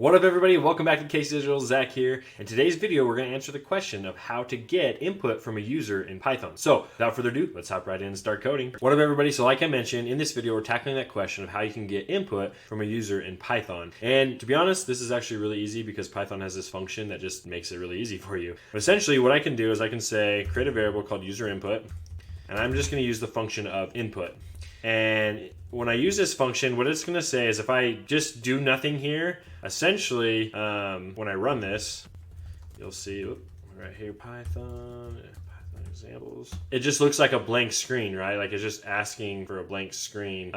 What up everybody, welcome back to Case Digital, Zach here. In today's video, we're going to answer the question of how to get input from a user in Python. So without further ado, let's hop right in and start coding. What up everybody, so like I mentioned, in this video, we're tackling that question of how you can get input from a user in Python. And to be honest, this is actually really easy because Python has this function that just makes it really easy for you. But essentially what I can do is I can say, create a variable called user input, and I'm just going to use the function of input. And when I use this function, what it's going to say is if I just do nothing here, essentially, when I run this, you'll see right here, Python examples. It just looks like a blank screen, right? Like it's just asking for a blank screen.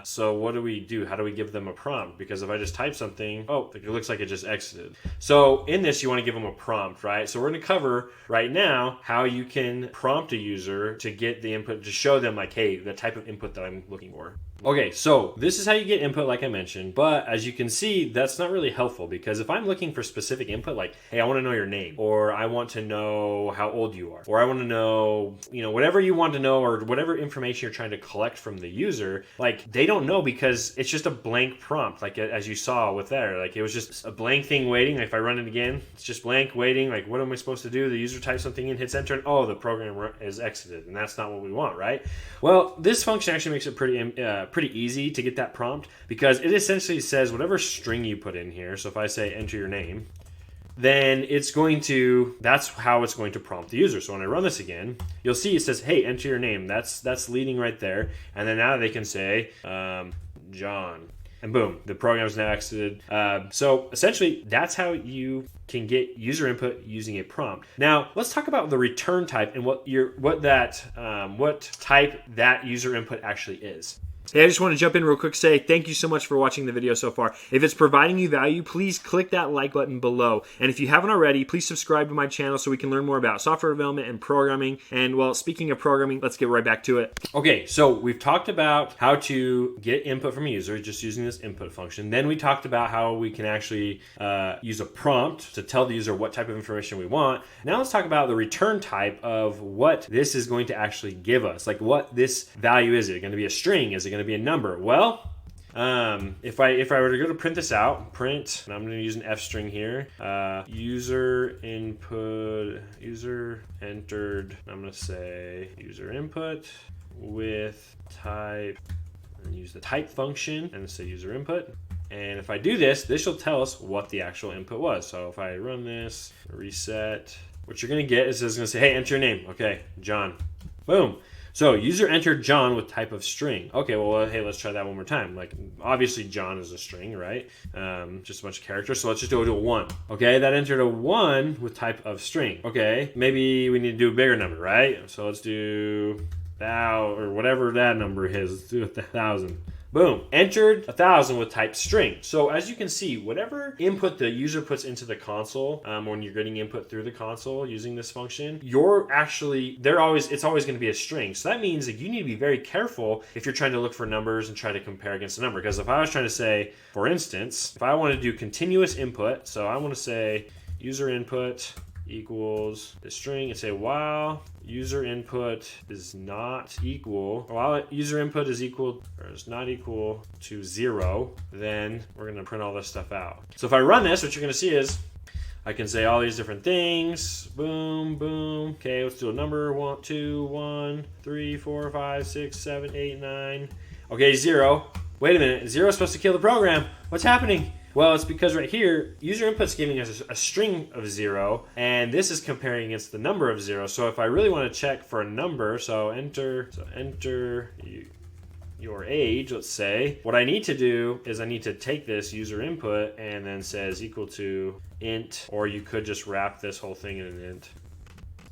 So what do we do? How do we give them a prompt? Because if I just type something, oh, it looks like it just exited. So in this, you want to give them a prompt, right? So we're going to cover right now how you can prompt a user to get the input, to show them like, hey, the type of input that I'm looking for. Okay, so this is how you get input like I mentioned, but as you can see, that's not really helpful because if I'm looking for specific input, like, hey, I want to know your name, or I want to know how old you are, or I want to know, whatever you want to know, or whatever information you're trying to collect from the user, like they don't know because it's just a blank prompt, like as you saw with there, like it was just a blank thing waiting. Like if I run it again, it's just blank waiting. Like what am I supposed to do? The user types something in, hits enter, and oh, the program is exited, and that's not what we want, right? Well, this function actually makes it pretty easy to get that prompt because it essentially says whatever string you put in here. So if I say enter your name, then that's how it's going to prompt the user. So when I run this again, you'll see it says, hey, enter your name. That's leading right there. And then now they can say John. And boom, the program is now exited. So essentially, that's how you can get user input using a prompt. Now, let's talk about the return type and what type that user input actually is. Hey, I just want to jump in real quick, say thank you so much for watching the video so far. If it's providing you value, please click that like button below. And if you haven't already, please subscribe to my channel so we can learn more about software development and programming. And well, speaking of programming, let's get right back to it. Okay, so we've talked about how to get input from a user just using this input function. Then we talked about how we can actually use a prompt to tell the user what type of information we want. Now let's talk about the return type of what this is going to actually give us. Like what this value is. Is it going to be a string? Is it going to be a number? Well, if I were to go to print this out, print, and I'm going to use an F string here, user input, user entered, I'm going to say user input with type, and use the type function and say user input. And if I do this, this will tell us what the actual input was. So if I run this, reset, what you're going to get is it's going to say, hey, enter your name. Okay, John. Boom. So user entered John with type of string. Okay, well, hey, let's try that one more time. Like, obviously John is a string, right? Just a bunch of characters. So let's just do a 1. Okay, that entered a 1 with type of string. Okay, maybe we need to do a bigger number, right? So let's do or whatever that number is. Let's do 1,000. Boom, entered 1,000 with type string. So as you can see, whatever input the user puts into the console, when you're getting input through the console using this function, it's always going to be a string. So that means that you need to be very careful if you're trying to look for numbers and try to compare against a number. Because if I was trying to say, for instance, if I want to do continuous input, so I want to say user input equals the string and say while user input is not equal, while user input is equal or is not equal to 0, then we're going to print all this stuff out. So if I run this, what you're going to see is I can say all these different things. Boom, boom. Okay, let's do a number. 1, 2, 1, 3, 4, 5, 6, 7, 8, 9. Okay, 0. Wait a minute. 0 is supposed to kill the program. What's happening? Well, it's because right here, user input's giving us a string of 0, and this is comparing against the number of 0. So if I really want to check for a number, so enter your age, let's say. What I need to do is I need to take this user input and then says equal to int, or you could just wrap this whole thing in an int.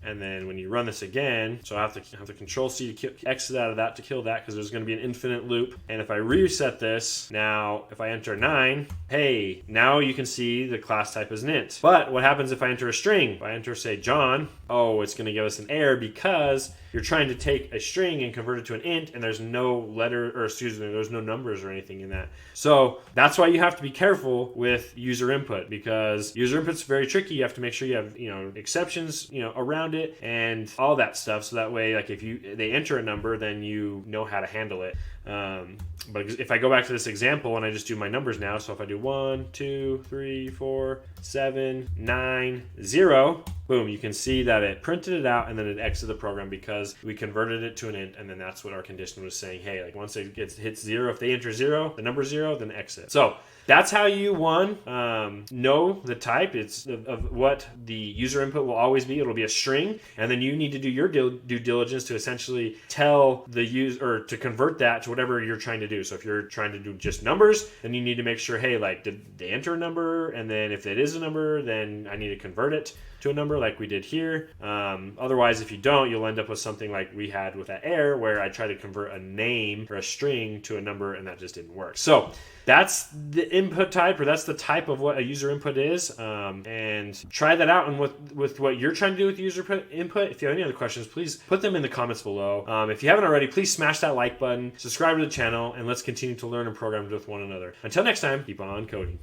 And then when you run this again, so I have to control C to exit out of that to kill that because there's going to be an infinite loop. And if I reset this, now if I enter 9, hey, now you can see the class type is an int. But what happens if I enter a string? If I enter, say, John, oh, it's going to give us an error because you're trying to take a string and convert it to an int, and there's no there's no numbers or anything in that. So that's why you have to be careful with user input, because user input's very tricky. You have to make sure you have, exceptions, around around it and all that stuff. So that way, like if they enter a number, then you know how to handle it. But if I go back to this example and I just do my numbers now, so if I do 1, 2, 3, 4, 7, 9, 0, boom, you can see that it printed it out and then it exited the program because we converted it to an int, and then that's what our condition was saying. Hey, like once it hits 0, if they enter 0, the number 0, then exit. So that's how you know the type. It's of what the user input will always be. It'll be a string, and then you need to do your due diligence to essentially tell the user, or to convert that to whatever you're trying to do. So if you're trying to do just numbers, then you need to make sure, hey, like did they enter a number? And then if it is a number, then I need to convert it to a number like we did here. Otherwise, if you don't, you'll end up with something like we had with that error where I tried to convert a name or a string to a number and that just didn't work. So that's the input type, or that's the type of what a user input is. And try that out and with what you're trying to do with user input. If you have any other questions, please put them in the comments below. If you haven't already, please smash that like button, subscribe to the channel, and let's continue to learn and program with one another. Until next time, keep on coding.